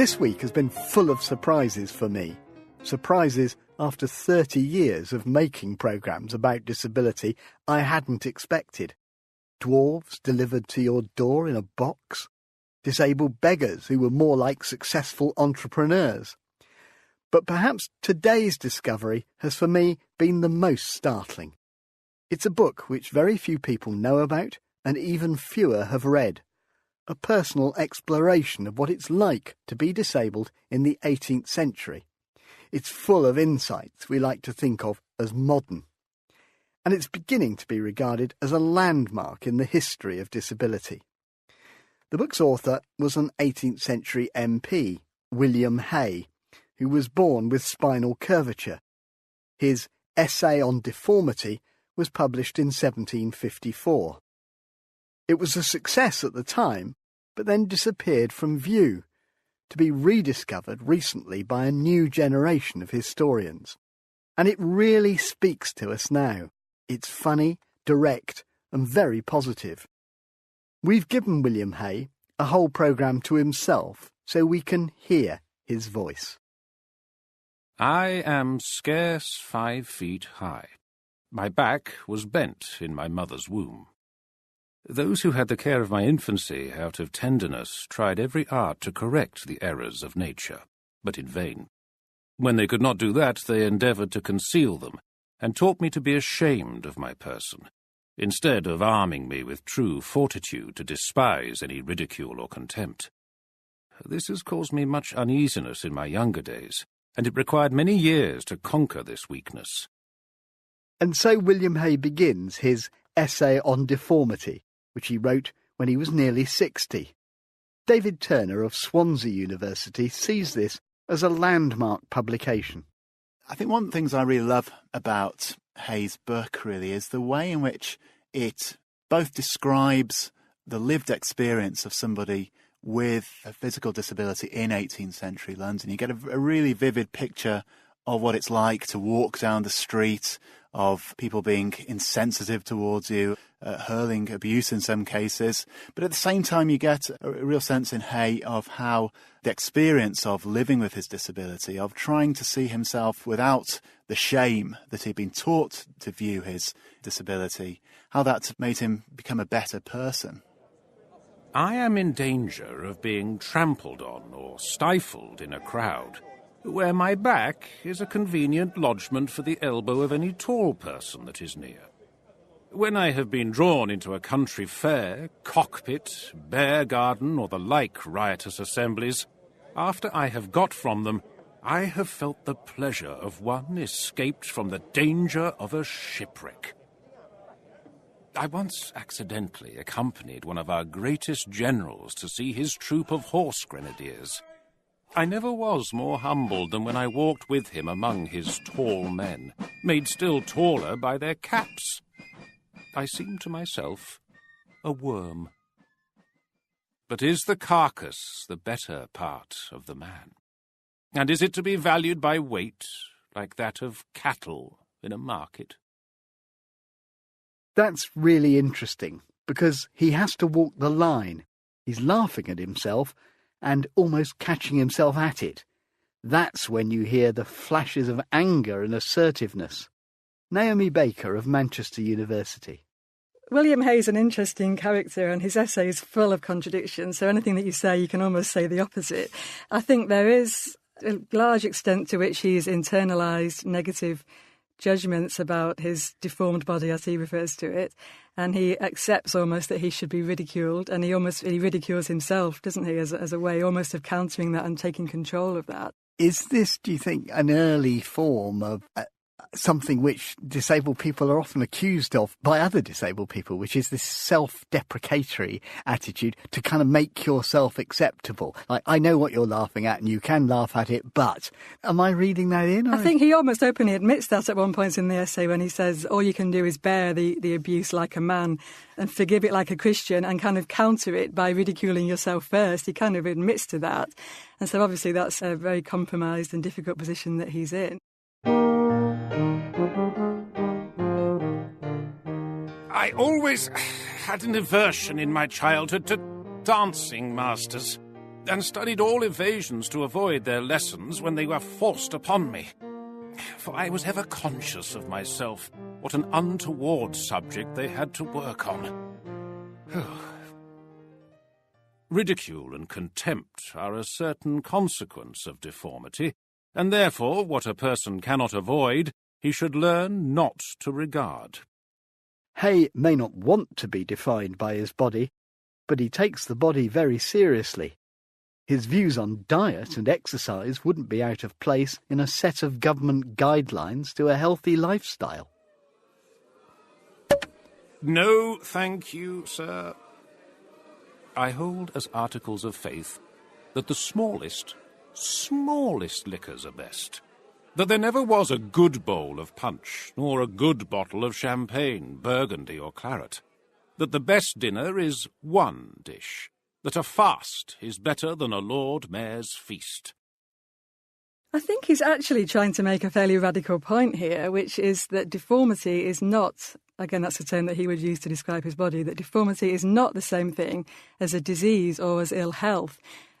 This week has been full of surprises for me. Surprises after 30 years of making programmes about disability I hadn't expected. Dwarves delivered to your door in a box. Disabled beggars who were more like successful entrepreneurs. But perhaps today's discovery has for me been the most startling. It's a book which very few people know about and even fewer have read. A personal exploration of what it's like to be disabled in the 18th century. It's full of insights we like to think of as modern. And it's beginning to be regarded as a landmark in the history of disability. The book's author was an 18th century MP, William Hay, who was born with spinal curvature. His Essay on Deformity was published in 1754. It was a success at the time, but then disappeared from view, to be rediscovered recently by a new generation of historians. And it really speaks to us now. It's funny, direct and very positive. We've given William Hay a whole programme to himself so we can hear his voice. I am scarce 5 feet high. My back was bent in my mother's womb. Those who had the care of my infancy out of tenderness tried every art to correct the errors of nature, but in vain. When they could not do that, they endeavoured to conceal them, and taught me to be ashamed of my person, instead of arming me with true fortitude to despise any ridicule or contempt. This has caused me much uneasiness in my younger days, and it required many years to conquer this weakness. And so William Hay begins his Essay on Deformity, which he wrote when he was nearly 60. David Turner of Swansea University sees this as a landmark publication. I think one of the things I really love about Hay's book really is the way in which it both describes the lived experience of somebody with a physical disability in 18th century London. You get a really vivid picture of what it's like to walk down the street, of people being insensitive towards you, hurling abuse in some cases. But at the same time, you get a real sense in Hay of how the experience of living with his disability, of trying to see himself without the shame that he'd been taught to view his disability, how that made him become a better person. I am in danger of being trampled on or stifled in a crowd, where my back is a convenient lodgment for the elbow of any tall person that is near. When I have been drawn into a country fair, cockpit, bear garden, or the like riotous assemblies, after I have got from them, I have felt the pleasure of one escaped from the danger of a shipwreck. I once accidentally accompanied one of our greatest generals to see his troop of horse grenadiers. I never was more humbled than when I walked with him among his tall men, made still taller by their caps. I seemed to myself a worm. But is the carcass the better part of the man? And is it to be valued by weight, like that of cattle in a market? That's really interesting, because he has to walk the line. He's laughing at himself and almost catching himself at it. That's when you hear the flashes of anger and assertiveness. Naomi Baker of Manchester University. William Hay's an interesting character and his essay is full of contradictions, so anything that you say, you can almost say the opposite. I think there is a large extent to which he's internalised negative judgments about his deformed body, as he refers to it, and he accepts almost that he should be ridiculed, and he ridicules himself, doesn't he, as a way almost of countering that and taking control of that. Is this, do you think, an early form of something which disabled people are often accused of by other disabled people, which is this self-deprecatory attitude to kind of make yourself acceptable? Like, I know what you're laughing at and you can laugh at it, but am I reading that in? I think he almost openly admits that at one point in the essay when he says all you can do is bear the abuse like a man and forgive it like a Christian and kind of counter it by ridiculing yourself first. He kind of admits to that. And so obviously that's a very compromised and difficult position that he's in. I always had an aversion in my childhood to dancing masters. and studied all evasions to avoid their lessons when they were forced upon me. For I was ever conscious of myself, what an untoward subject they had to work on. Ridicule and contempt are a certain consequence of deformity, and therefore what a person cannot avoid, he should learn not to regard. Hay may not want to be defined by his body, but he takes the body very seriously. His views on diet and exercise wouldn't be out of place in a set of government guidelines to a healthy lifestyle. No, thank you, sir. I hold as articles of faith that the smallest liquors are best. That there never was a good bowl of punch, nor a good bottle of champagne, burgundy or claret. That the best dinner is one dish. That a fast is better than a Lord Mayor's feast. I think he's actually trying to make a fairly radical point here, which is that deformity is not, again, that's a term that he would use to describe his body, that deformity is not the same thing as a disease or as ill health.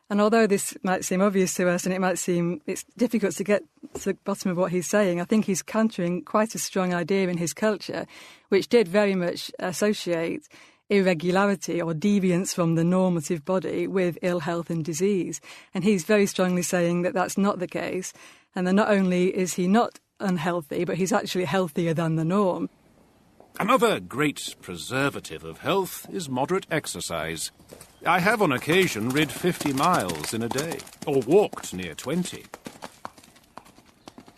And although this might seem obvious to us and it might seem it's difficult to get to the bottom of what he's saying, I think he's countering quite a strong idea in his culture, which did very much associate irregularity or deviance from the normative body with ill health and disease. And he's very strongly saying that that's not the case, and that not only is he not unhealthy, but he's actually healthier than the norm. Another great preservative of health is moderate exercise. I have on occasion rid 50 miles in a day, or walked near 20.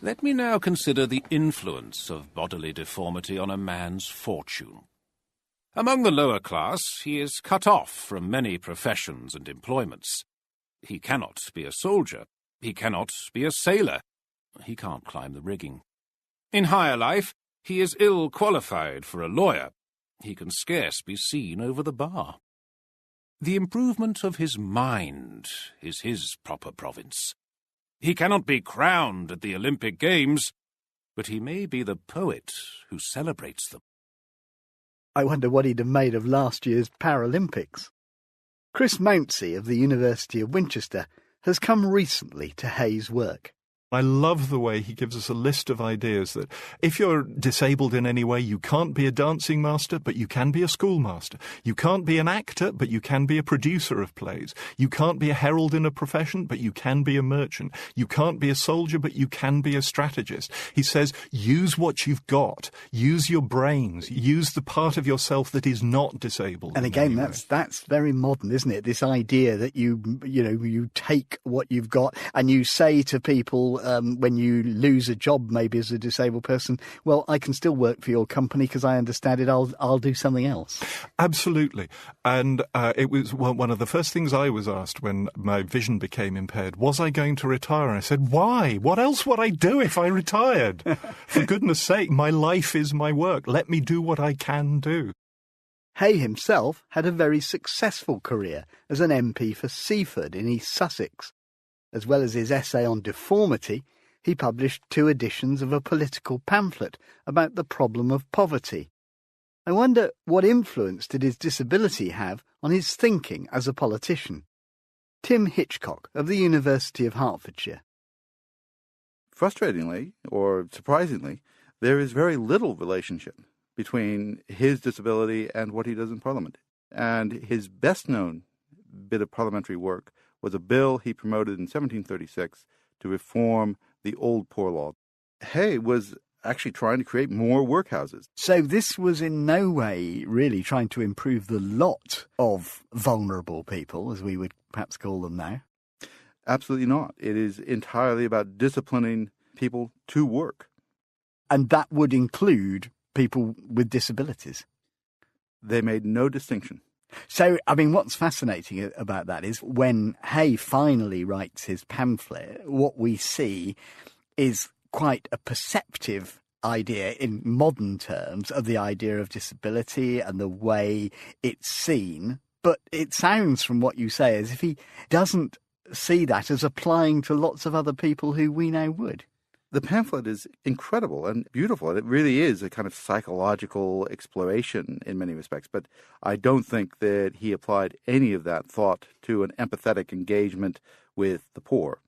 Let me now consider the influence of bodily deformity on a man's fortune. Among the lower class, he is cut off from many professions and employments. He cannot be a soldier. He cannot be a sailor. He can't climb the rigging. In higher life, he is ill qualified for a lawyer. He can scarce be seen over the bar. The improvement of his mind is his proper province. He cannot be crowned at the Olympic Games, but he may be the poet who celebrates them. I wonder what he'd have made of last year's Paralympics. Chris Mounsey of the University of Winchester has come recently to Hay's work. I love the way he gives us a list of ideas that if you're disabled in any way, you can't be a dancing master, but you can be a schoolmaster. You can't be an actor, but you can be a producer of plays. You can't be a herald in a profession, but you can be a merchant. You can't be a soldier, but you can be a strategist. He says, use what you've got. Use your brains. Use the part of yourself that is not disabled. And again, that's very modern, isn't it? This idea that you take what you've got and you say to people, when you lose a job, maybe as a disabled person, well, I can still work for your company because I understand it. I'll do something else. Absolutely. And it was one of the first things I was asked when my vision became impaired. Was I going to retire? And I said, why? What else would I do if I retired? For goodness sake, my life is my work. Let me do what I can do. Hay himself had a very successful career as an MP for Seaford in East Sussex. As well as his essay on deformity, he published 2 editions of a political pamphlet about the problem of poverty. I wonder what influence did his disability have on his thinking as a politician? Tim Hitchcock of the University of Hertfordshire. Frustratingly, or surprisingly, there is very little relationship between his disability and what he does in Parliament. And his best-known bit of parliamentary work was a bill he promoted in 1736 to reform the Old Poor Law. Hay was actually trying to create more workhouses. So this was in no way really trying to improve the lot of vulnerable people, as we would perhaps call them now? Absolutely not. It is entirely about disciplining people to work. And that would include people with disabilities? They made no distinction. So, I mean, what's fascinating about that is when Hay finally writes his pamphlet, what we see is quite a perceptive idea in modern terms of the idea of disability and the way it's seen. But it sounds from what you say as if he doesn't see that as applying to lots of other people who we now would. The pamphlet is incredible and beautiful, and it really is a kind of psychological exploration in many respects. But I don't think that he applied any of that thought to an empathetic engagement with the poor.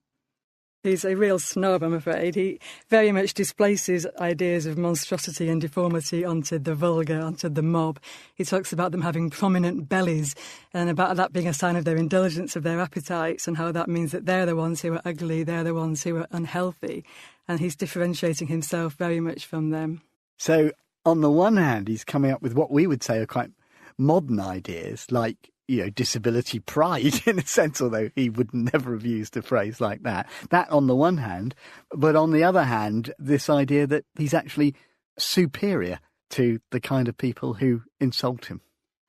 He's a real snob, I'm afraid. He very much displaces ideas of monstrosity and deformity onto the vulgar, onto the mob. He talks about them having prominent bellies and about that being a sign of their indulgence, of their appetites, and how that means that they're the ones who are ugly, they're the ones who are unhealthy. And he's differentiating himself very much from them. So, on the one hand, he's coming up with what we would say are quite modern ideas, like, disability pride, in a sense, although he would never have used a phrase like that. That on the one hand, but on the other hand, this idea that he's actually superior to the kind of people who insult him.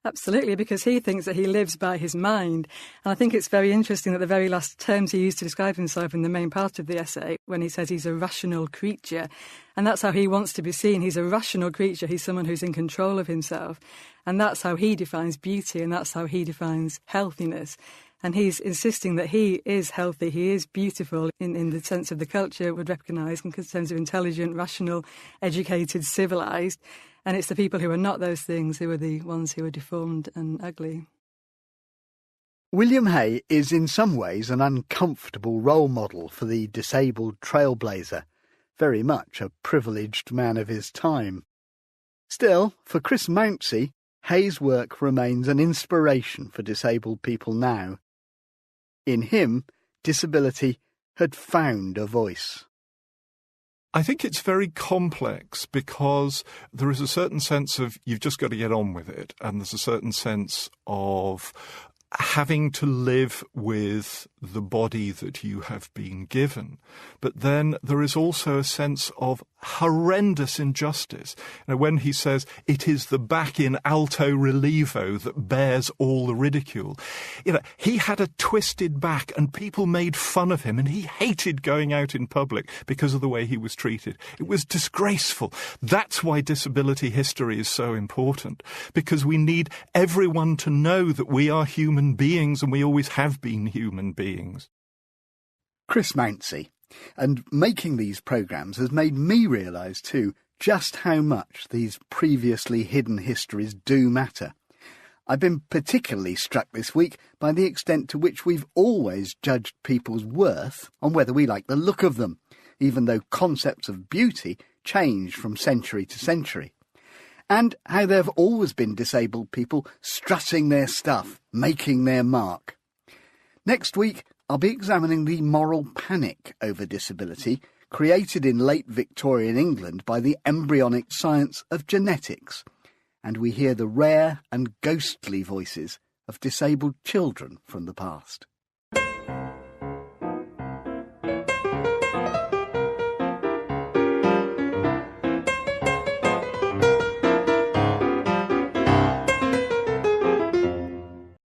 Absolutely, because he thinks that he lives by his mind. And I think it's very interesting that the very last terms he used to describe himself in the main part of the essay, when he says he's a rational creature, and that's how he wants to be seen. He's a rational creature. He's someone who's in control of himself. And that's how he defines beauty, and that's how he defines healthiness. And he's insisting that he is healthy, he is beautiful in the sense of the culture would recognise, in terms of intelligent, rational, educated, civilised. And it's the people who are not those things who are the ones who are deformed and ugly. William Hay is in some ways an uncomfortable role model for the disabled trailblazer, very much a privileged man of his time. Still, for Chris Mounsey, Hay's work remains an inspiration for disabled people now. In him, disability had found a voice. I think it's very complex because there is a certain sense of you've just got to get on with it, and there's a certain sense of having to live with the body that you have been given. But then there is also a sense of horrendous injustice. When he says it is the back in alto relievo that bears all the ridicule, he had a twisted back and people made fun of him, and he hated going out in public because of the way he was treated. It was disgraceful. That's why disability history is so important, because we need everyone to know that we are human beings, and we always have been human beings. Chris Mounsey. And making these programmes has made me realise too just how much these previously hidden histories do matter. I've been particularly struck this week by the extent to which we've always judged people's worth on whether we like the look of them, even though concepts of beauty change from century to century. And how there have always been disabled people strutting their stuff, making their mark. Next week, I'll be examining the moral panic over disability created in late Victorian England by the embryonic science of genetics. And we hear the rare and ghostly voices of disabled children from the past.